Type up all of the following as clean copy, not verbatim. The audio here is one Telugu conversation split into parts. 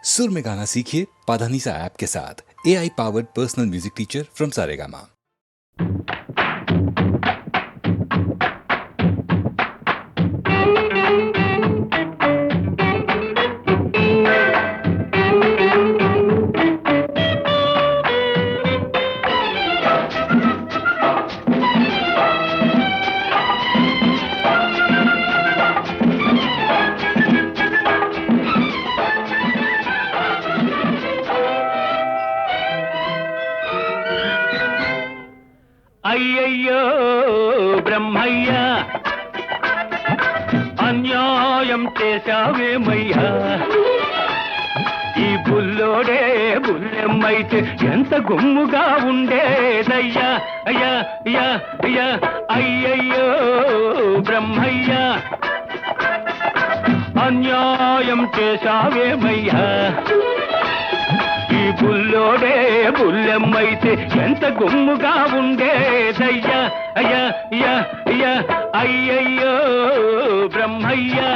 सुर में गाना सीखिए पाधानीसा ऐप के साथ। AI powered personal music teacher from Saregama. అయ్యయ్యో బ్రహ్మయ్యా, అన్యాయం చేశావేమయ్యా. ఈ బుల్లోడే బుల్లెమ్మైతే ఎంత గుమ్ముగా ఉండేదయ్యా. అయ్యా అయ్యా అయ్యా అయ్యయ్యో బ్రహ్మయ్యా, అన్యాయం చేశావేమయ్యా. ఈ బుల్లోడే బుల్లెమ్మైతే ఎంత గుమ్ముగా ఉండేదయ్యా. అయ్యా అయ్యా అయ్యా అయ్యయ్యో బ్రహ్మయ్యా.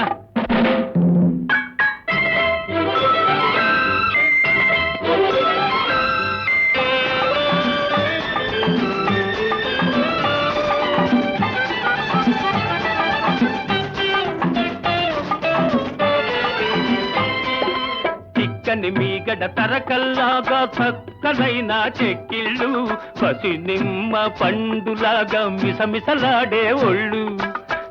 చిక్కని మీగడ తరకల్లాగా చక్కనైన చెక్కిళ్ళు, పసి నిమ్మ పండులాగా మిసమిసలాడే ఒళ్ళు.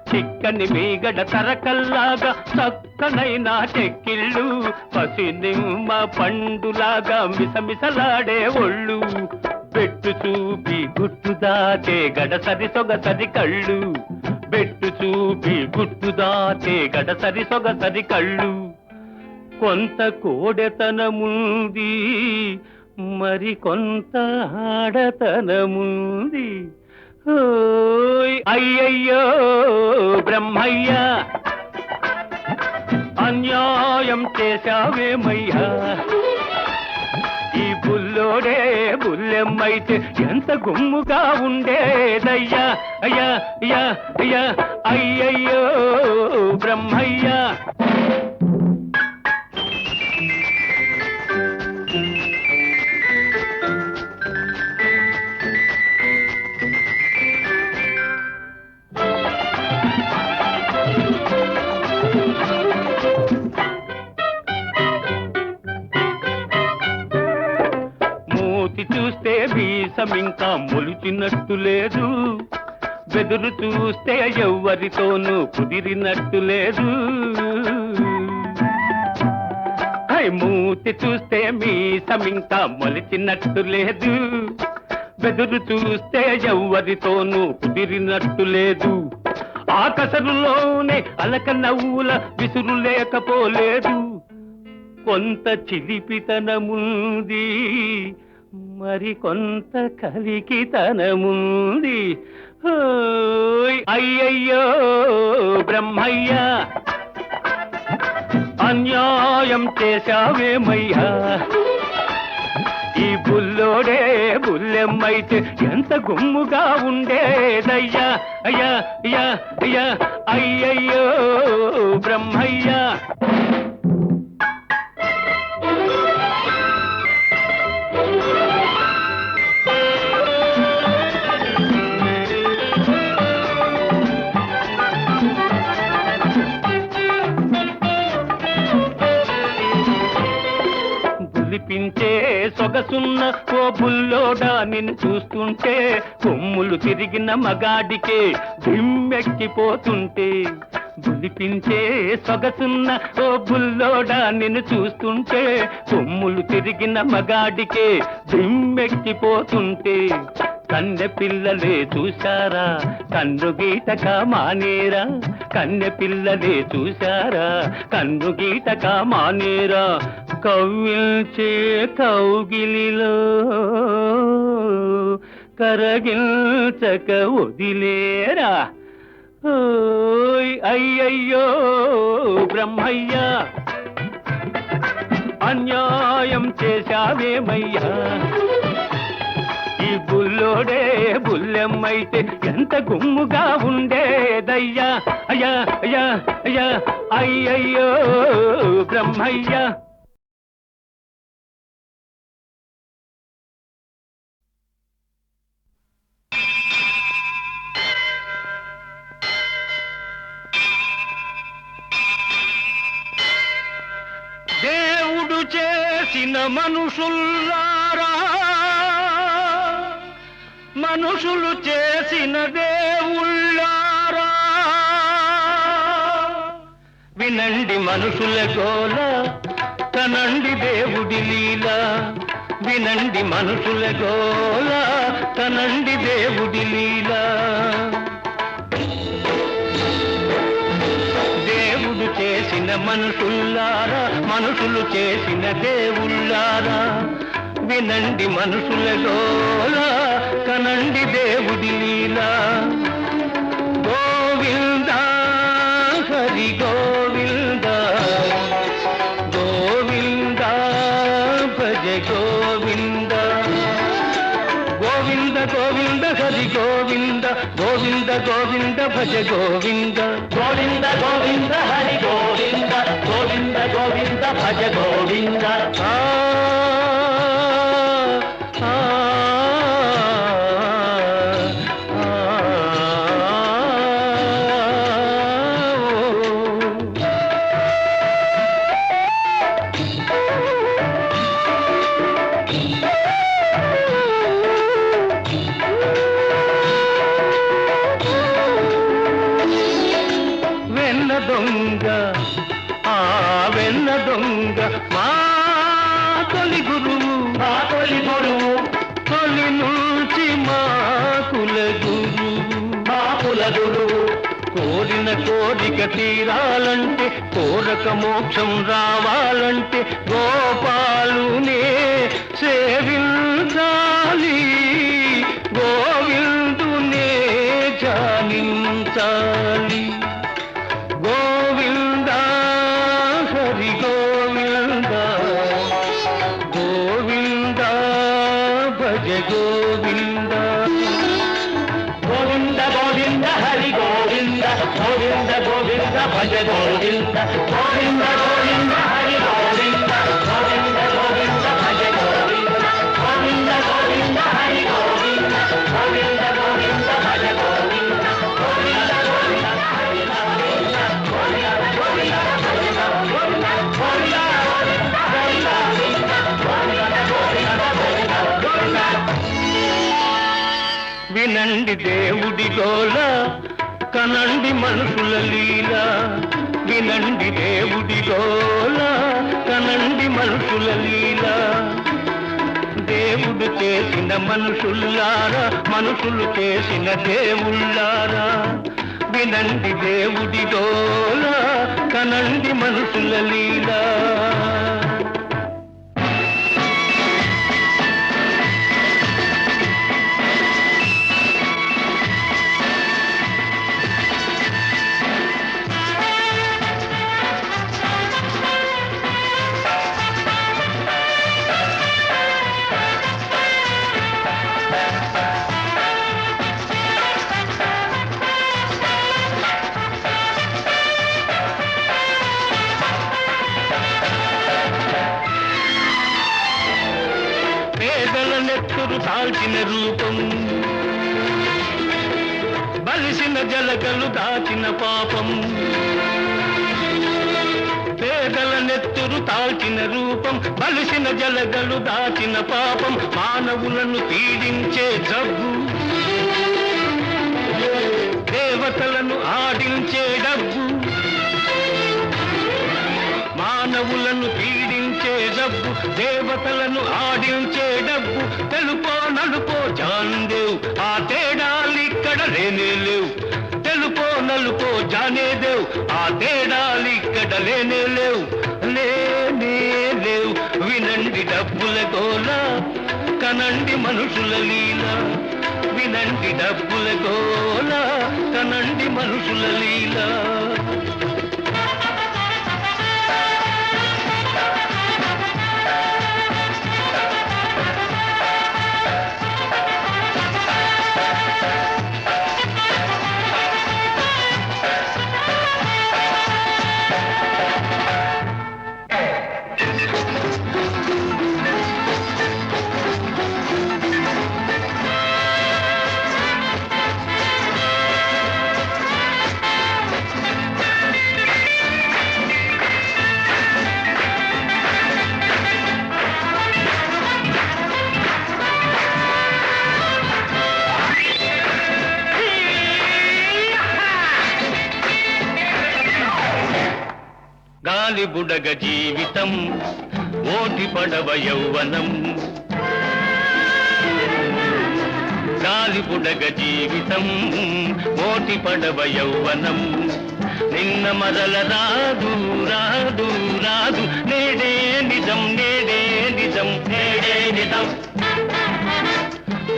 చిక్కని మీగడ తరకల్లాగా చక్కనైన చెక్కిళ్ళు, పసి నిమ్మ పండులాగా మిసమిసలాడే ఒళ్ళు. బెట్టు చూపి గుట్టు దాచే గడసరి సొగసరి కళ్ళు, బెట్టు చూపి గుట్టు దాచే గడసరి సొగసరి కళ్ళు. కొంత కోడెతనముంది, మరి కొంత ఆడతనముంది. అయ్యయ్యో బ్రహ్మయ్యా, అన్యాయం చేశావేమయ్యా. ఈ బుల్లోడే బుల్లెమ్మైతే ఎంత గుమ్ముగా ఉండేదయ్యా. అయ్యా అయ్యా అయ్యా అయ్యయ్యో బ్రహ్మయ్యా. మూతి చూస్తే వీసమింకా మొలిచినట్టు లేదు, బెదురు చూస్తే ఎవ్వరితోనూ కుదిరినట్టు లేదు. మూతి చూస్తే మీసమింకా మొలిచినట్టు లేదు, బెదురు చూస్తే ఎవ్వరితోనూ కుదిరినట్టు లేదు. ఆకసరులోనే అలక నవ్వుల విసురు లేకపోలేదు. కొంత చిలిపితనముంది, మరి కొంత కలికితనముంది. అయ్యయ్యో బ్రహ్మయ్యా, అన్యాయం చేశావేమయ్యా. ఈ బుల్లోడే బుల్లెమ్మైతే ఎంత గుమ్ముగా ఉండేదయ్యా. అయ్యా అయ్యా అయ్యా అయ్యయ్యో బ్రహ్మయ్యా. పించే సొగసున్న ఓ బుల్లోడా, నిన్ను చూస్తుంటే కొమ్ములు తిరిగిన మగాడికే దిమ్మెక్కిపోతుంటే. బులిపించే సొగసున్న ఓ బుల్లోడా, నిన్ను చూస్తుంటే కొమ్ములు తిరిగిన మగాడికే దిమ్మెక్కిపోతుంటే. కన్నె పిల్లలే చూశారా కన్ను గీటక మానేరా, కన్నె పిల్లలే చూశారా కన్ను గీటక మానేరా. కవ్విల్చే కౌగిలిలో కరగిల్చక వదిలేరా. అయ్యయ్యో బ్రహ్మయ్యా, అన్యాయం చేశావేమయ్యా. ఈ బుల్లోడే బుల్లెమ్మైతే ఎంత గుమ్ముగా ఉండేదయ్యా. అయ్యా అయ్యా అయ్యా అయ్యయ్యో బ్రహ్మయ్యా. దేవుడు చేసిన మనుషుల్లారా, మనుషులు చేసిన దేవుళ్ళారా, వినండి మనుషుల గోల, కనండి దేవుడి లీల. వినండి మనుషుల గోల, కనండి దేవుడి లీల. దేవుడు చేసిన మనుషుల్లారా, మనుషులు చేసిన దేవుళ్ళారా, వినండి మనుషుల గోల, కనండి దేవుడి లీల. గోవింద హరి గోవింద, గోవింద భజ గోవింద. గోవింద గోవింద హరి గోవింద, గోవింద గోవింద భజ గోవింద. గోవింద గోవింద హరి గోవింద, గోవింద గోవింద భజ గోవింద. దొంగ ఆ వెన్న దొంగ మా తొలి గురువు, మా తొలి గురువు, తొలి నుంచి మా కుల గురువు, మా కుల గురువు. కోరిన కోరిక తీరాలంటే, కోరక మోక్షం రావాలంటే గోపాలునే సేవించాలి, గోవిందునే జానించాలి. గోవింద హరి గోవింద, గోవింద భజ గోవింద. గోవింద గోవింద హరి గోవింద, గోవింద గోవింద భజ గోవింద. గోవింద గోవింద హరి గోవింద, గోవింద గోవింద భజ గోవింద. గోవింద గోవింద హరి గోవింద, గోవింద గోవింద భజ గోవింద. గోవింద గోవింద హరి గోవింద, వినండి దేవుడి గోల, కనండి మనుషుల లీల. వినండి దేవుడి గోల, కనండి మనుషుల లీల. దేవుడు చేసిన మనుషుల్లారా, మనుషులు చేసిన దేవుళ్ళారా, వినండి దేవుడి గోల, కనండి మనుషుల లీల. నెత్తురు దాల్చిన రూపం, బలిసిన జలగలు దాచిన పాపం. పేదల నెత్తురు తాల్చిన రూపం, బలిసిన జలగలు దాచిన పాపం. మానవులను పీడించే జబ్బు, దేవతలను ఆడించే డబ్బు. మానవులను పీడించే డబ్బు, దేవతలను ఆడించే డబ్బు. తెలుపో నలుపో జాందేవ్, ఆ తేడాలిక్కడ లేనే లేవు. తెలుపో నలుపో జానేదేవ్, ఆ తేడాలిక్కడ లేనే లేవు, లేనే లేవు. వినండి డబ్బుల గోల, కనండి మనుషుల లీల. వినండి డబ్బుల గోల, కనండి మనుషుల లీల. బుడగ జీవితం ఓటి పడవ యౌవనం గాలి బుడగ జీవితం ఓటి పడవ యౌవనం నిన్న మరల రాదు రాదు రాదు నేడే నిజం నేడే నిజం నేడే నిజం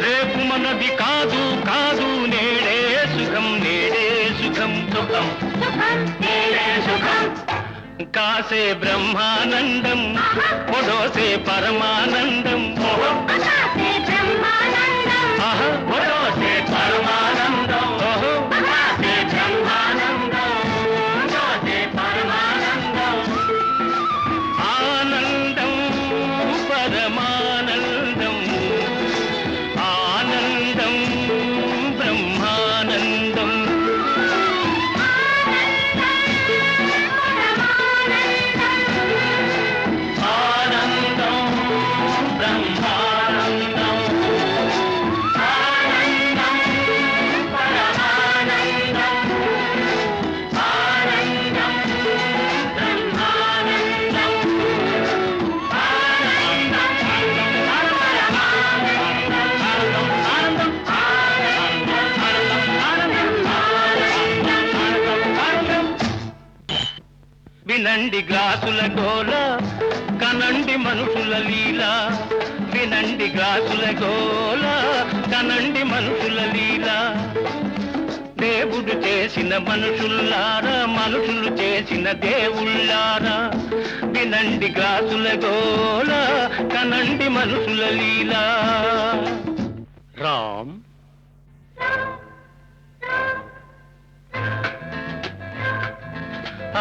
రేపు మనది కాదు కాదు నేడే సుఖం నేడే సుఖం సుఖం నేడే సుఖం కాసే బ్రహ్మానందం ఒడోసే పరమానందం ఒడోసే పరమానందం కాసే బ్రహ్మానందం ఒడోసే పరమానందం ఆనందం పరమానందం ఆనందం బ్రహ్మానందం ఆనందం బ్రహ్మానందం ఆనందం పరమానందం ఆనందం బ్రహ్మానందం వినండి గ్లాసుల గోల కనండి మనుషుల లీల వినండి గ్లాసుల గోల కనండి మనుషుల లీల దేవుడు చేసిన మనుషుల్లారా మనుషులు చేసిన దేవుళ్ళారా వినండి గ్లాసుల గోల కనండి మనుషుల లీల రామ్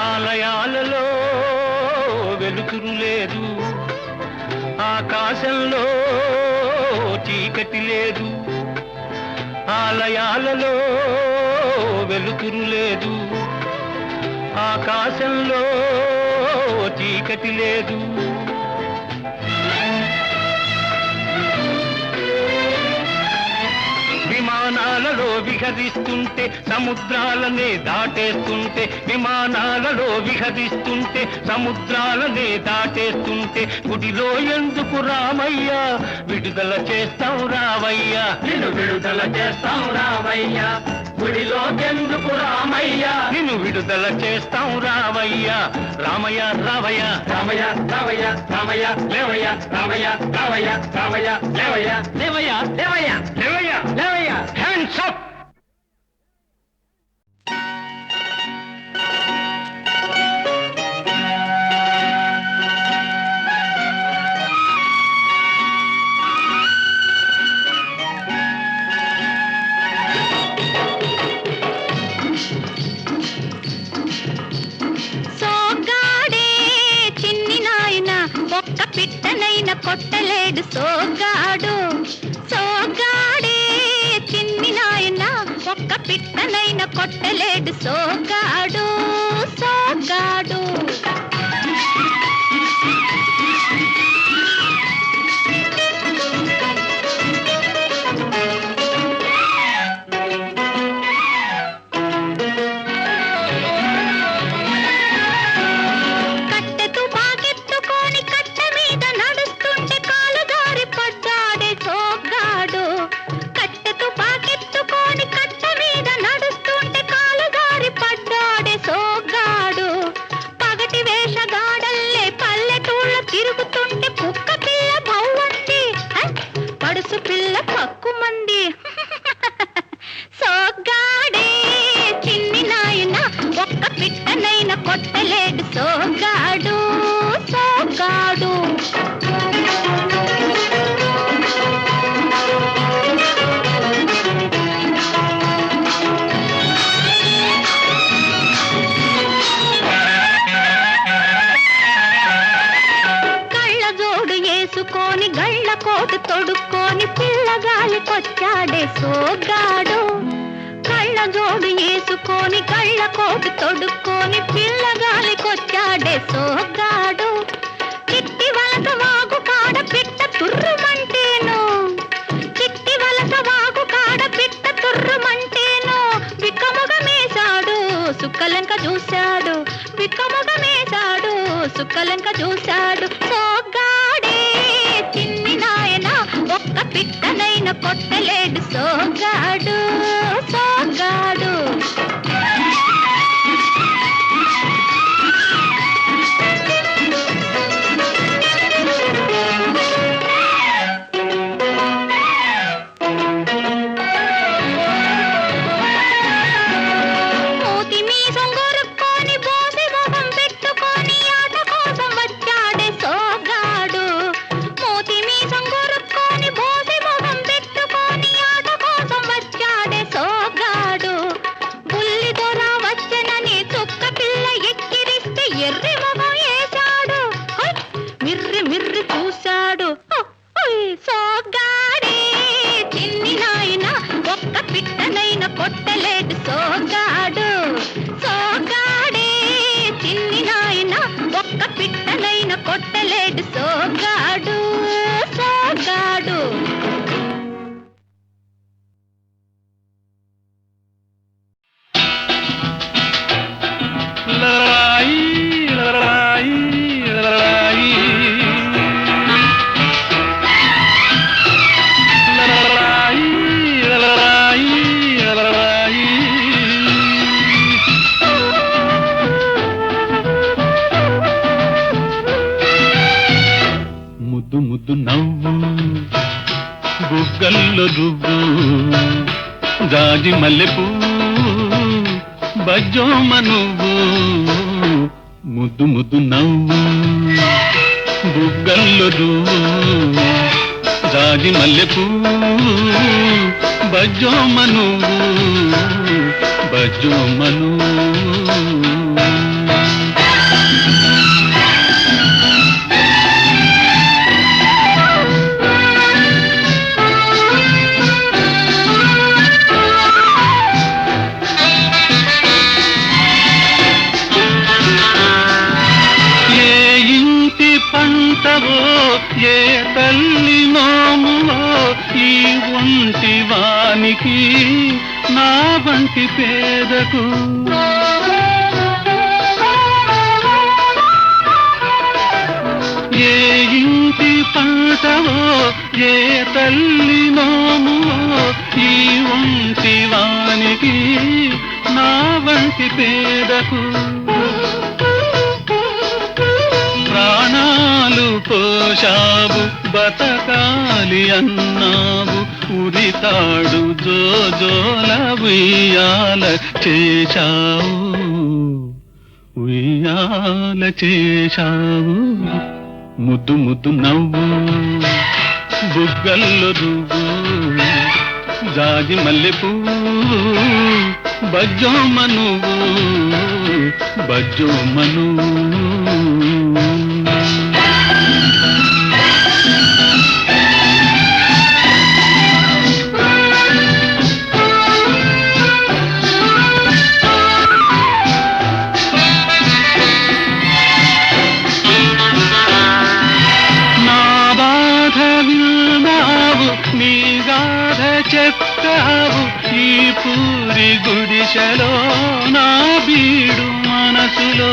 ఆలయాలలో వెలుతురు లేదు ఆకాశంలో చీకటి లేదు ఆలయాలలో వెలుతురు లేదు ఆకాశంలో చీకటి లేదు విమానాలలో విహరిస్తుంటే సముద్రాలనే దాటేస్తుంటే విమానాలలో విహరిస్తుంటే సముద్రాలనే దాటేస్తుంటే గుడిలో ఎందుకు రామయ్య విడుదల చేస్తాం రావయ్య నిన్ను విడుదల చేస్తాం రావయ్య గుడిలో ఎందుకు రామయ్య నిన్ను విడుదల చేస్తాం రావయ్య రామయ్య రావయ్య రామయ్య రావయ్య రామయ్య లేవయ్య రామయ్య రావయ్య రామయ్య లేవయ్య లేవయ్య లేవయ్య లేవయ్య లేవయ్య హ్యాండ్స్ అప్ పిట్టనైన కొట్టలేడు సోగాడు సోగాడే చిన్ని నాయన ఒక్క పిట్టనైన కొట్టలేడు సోగాడు సోగాడు కొట్టలేడు సోగాడు సోగాడు కళ్ళజోడు వేసుకొని గళ్ళ కోటు తొడుక్కొని పిల్లగాలికొచ్చాడే సోగాడు కళ్ళజోడు వేసుకొని కళ్ళ కోటు తొడుక్కొని పిల్లగాలికొచ్చాడే సోగాడు చిట్టి వలస వాగు కాడ పిట్ట తుర్రుమంటేను చిట్టి వలస వాగు కాడ పిట్ట తుర్రుమంటేను విక్కముగ మేశాడు సుక్కలంక చూశాడు విక్కముగ మేశాడు సోగాడు సోగాడు లరాయి లరాయి లరాయి లరాయి లరాయి లరాయి ముద్దు ముద్దు నవ్వు బుగ్గల్లో రువ్వు జాజి మల్లెపూ బజ్జోమ నువ్వు ముద్దు ముద్దు నవ్వు బుగ్గల్లో రువ్వు జాజి మల్లెపూ బజ్జోమ నువ్వు బజ్జోమ నువ్వు పంటవో ఏ తల్లి నోమువో ఈ ఒంటి వానికి నా వంటి పేదకు ఏ ఇంటి పంటవో ఏ తల్లి నోమువో ఈ ఒంటి వానికి నా వంటి పేదకు ప్రాణాలు పోషావు బతకాలి అన్నావు ఉరితాడు జోజోల ఉయ్యాల చేశావు ఉయ్యాల చేశావు ముద్దు ముద్దు నవ్వు బుగ్గల్లో రువ్వు జాజి మల్లెపూ బజ్జోమ నువ్వు బజ్జోమ నువ్వు నీ గాథ చెప్తావు ఈ పూరి గుడిసెలో నా బీడు మనసులో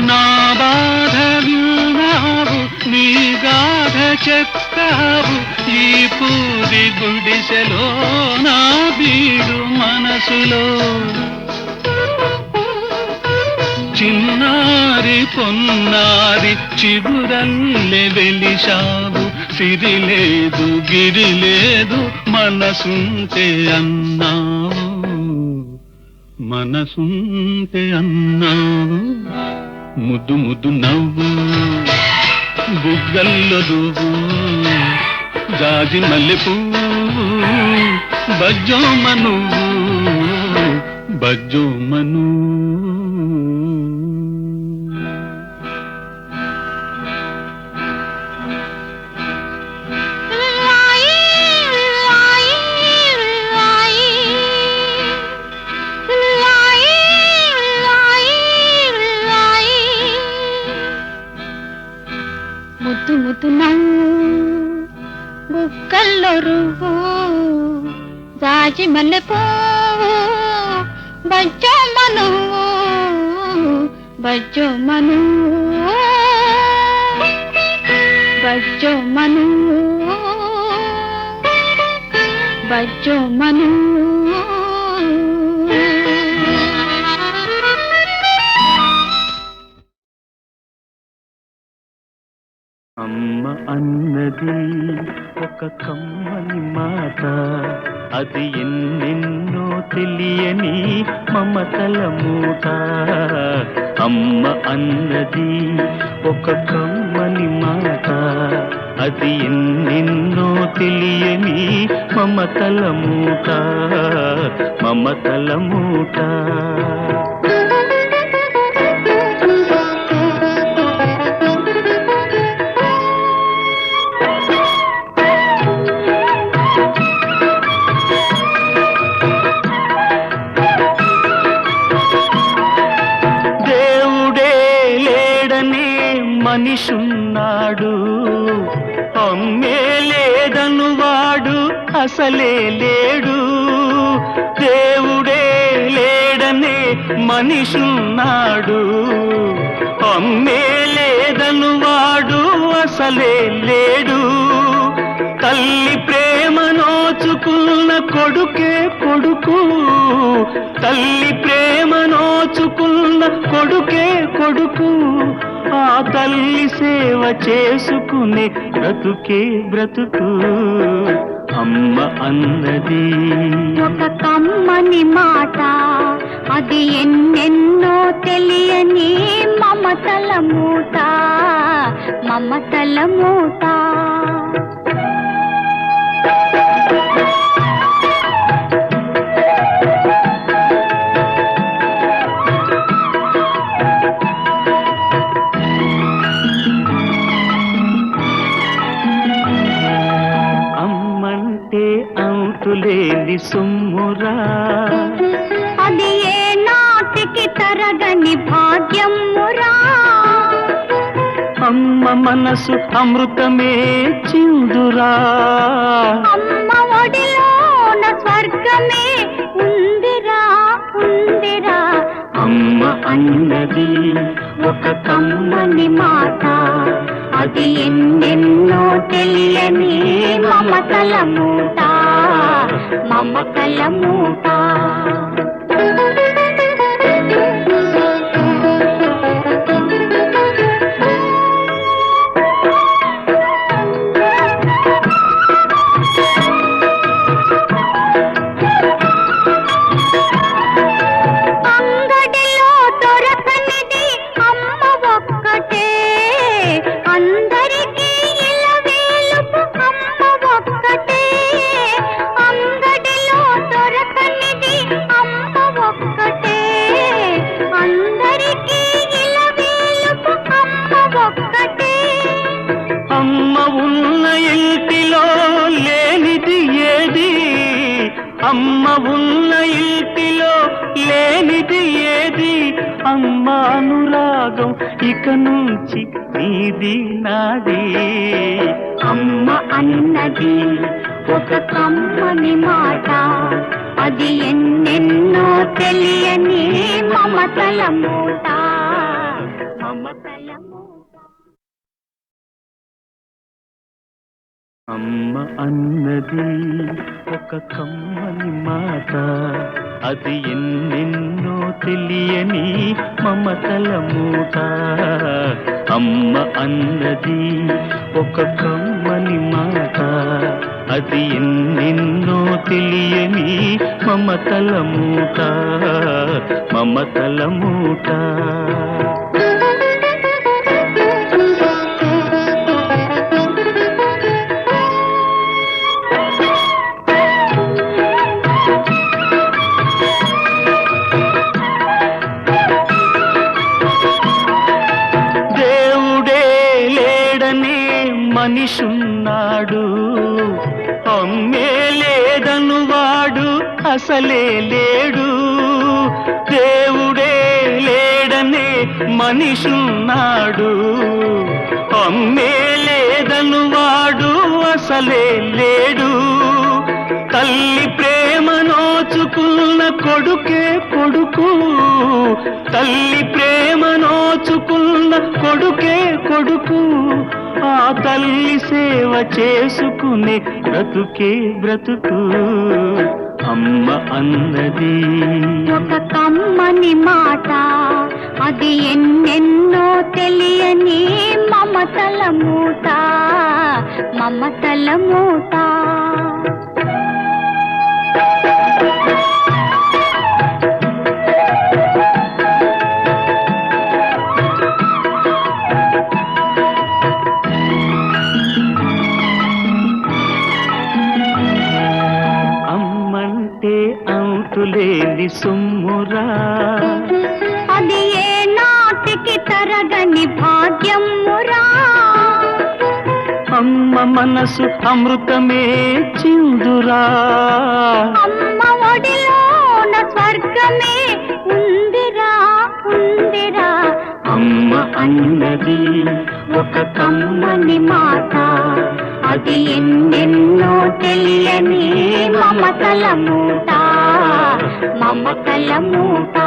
నా బాధ విన్నావు నీ గాథ చెప్తావు ఈ పూరి గుడిసెలో నా బీడు మనసులో చిన్నారి పొన్నారి చిగురల్లె వెలిశావు సిరి లేదు గిరి లేదు మనసుంటే అన్నావు మనసుంటే అన్నావు ముద్దు ముద్దు నవ్వు బుగ్గల్లో రువ్వు జాజి మల్లెపూ బజ్జోమ నువ్వు బజ్జోమ నువ్వు ముద్దు ముద్దు నవ్వు బుగ్గల్లో రువ్వు జాజి మల్లెపూ బజ్జోమ నువ్వు బజ్జోమ నువ్వు బజ్జోమ నువ్వు బజ్జోమ నువ్వు అమ్మ అన్నది ఒక కమ్మని మాట అది ఎన్నెన్నో తెలియని మమతల మూట అమ్మ అన్నది ఒక కమ్మని మాట అది ఎన్నెన్నో తెలియని మమతల మూట మమతల మూట మనిషున్నాడు, అమ్మే లేదను వాడు అసలే లేడు. దేవుడే లేడనే మనిషున్నాడు, అమ్మే లేదను వాడు అసలే లేడు. తల్లి ప్రేమ నోచుకున్న కొడుకే కొడుకు, తల్లి ప్రేమ నోచుకున్న కొడుకే కొడుకు. ఆ తల్లి సేవ చేసుకునే బ్రతుకే బ్రతుకు. అమ్మ అన్నది ఒక కమ్మని మాట, అది ఎన్నెన్నో తెలియని మమతల మూట, మమతల మూట. అమ్మంటే అంతులేని సొమ్మురా, అది ఏ నాటికి తరగని భాగ్యమురా. అమ్మ మనసు అమృతమే చిందురా, అమ్మ ఒడిలోన స్వర్గమే ఉందిరా, ఉందిరా. అమ్మ అన్నది ఒక కమ్మని మాట, అది ఎన్నెన్నో తెలియని మమతల మూట, మమతల మూట. అంగడిలో దొరకనిది అమ్మ ఒక్కటే, అందరికీ ఇలవేలుపు అమ్మ ఒక్కటే. అంగడిలో దొరకనిది అమ్మ ఒక్కటే, అందరికీ ఇలవేలుపు అమ్మ ఒక్కటే. అమ్మ ఉన్న ఇంటిలో లేనిది ఏది, అమ్మ ఉన్న ఇంటిలో లేనిది ఏది. అమ్మ అనురాగం ఇక నుంచి నీది నాది. అమ్మ అన్నది ఒక కమ్మని మాట, అది ఎన్నెన్నో తెలియని మమతల మూట, మమతల మూట. అమ్మ అన్నది ఒక కమ్మని మాట, అది ఎన్నెన్నో తెలియని మమతల మూట. అమ్మ అన్నది ఒక కమ్మని మాట, అది ఎన్నెన్నో తెలియని మమతల మూట, మమతల మూట. మనిషున్నాడు, అమ్మే లేదను వాడు అసలే లేడు. దేవుడే లేడనే మనిషున్నాడు, అమ్మే లేదను వాడు అసలే లేడు. తల్లి ప్రేమ నోచుకున్న కొడుకే కొడుకు, తల్లి ప్రేమ నోచుకున్న కొడుకే కొడుకు. ఆ తల్లి సేవ చేసుకునే బ్రతుకే బ్రతుకు. అమ్మ అన్నది ఒక కమ్మని మాట, అది ఎన్నెన్నో తెలియని మమతల మూట, మమతల మూట. అంతులేని సొమ్మురా, అది ఏ నాటికి తరగని భాగ్యమురా. అమ్మ మనసు అమృతమే చిందురా, అమ్మ ఒడిలోన స్వర్గమే ఉందిరా, ఉందిరా. అమ్మ అన్నది ఒక కమ్మని మాట, అది ఎన్నెన్నో తెలియని మమతల మూట, మమతల మూట.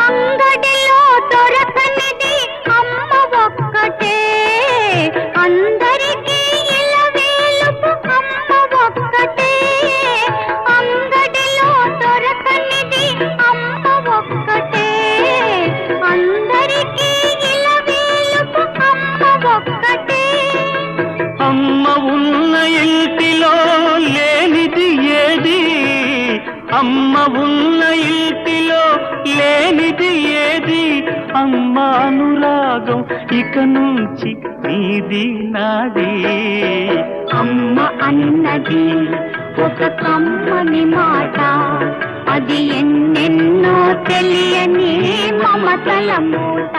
అంగడిలో దొరకనిది అమ్మ ఒక్కటే, అందరికీ ఇలవేలుపు అమ్మ ఒక్కటే. అంగడిలో దొరకనిది అమ్మ ఒక్కటే, అందరికీ ఇలవేలుపు అమ్మ ఒక్కటే. అమ్మ ఉన్న ఇంటిలో లేనిది ఏది, అమ్మ ఉన్న ఇంటిలో లేనిది ఏది, అమ్మ అనురాగం ఇక నుంచి నీది నాది. అమ్మ అన్నది ఒక కమ్మని మాట, అది ఎన్నెన్నో తెలియని మమతల మూట.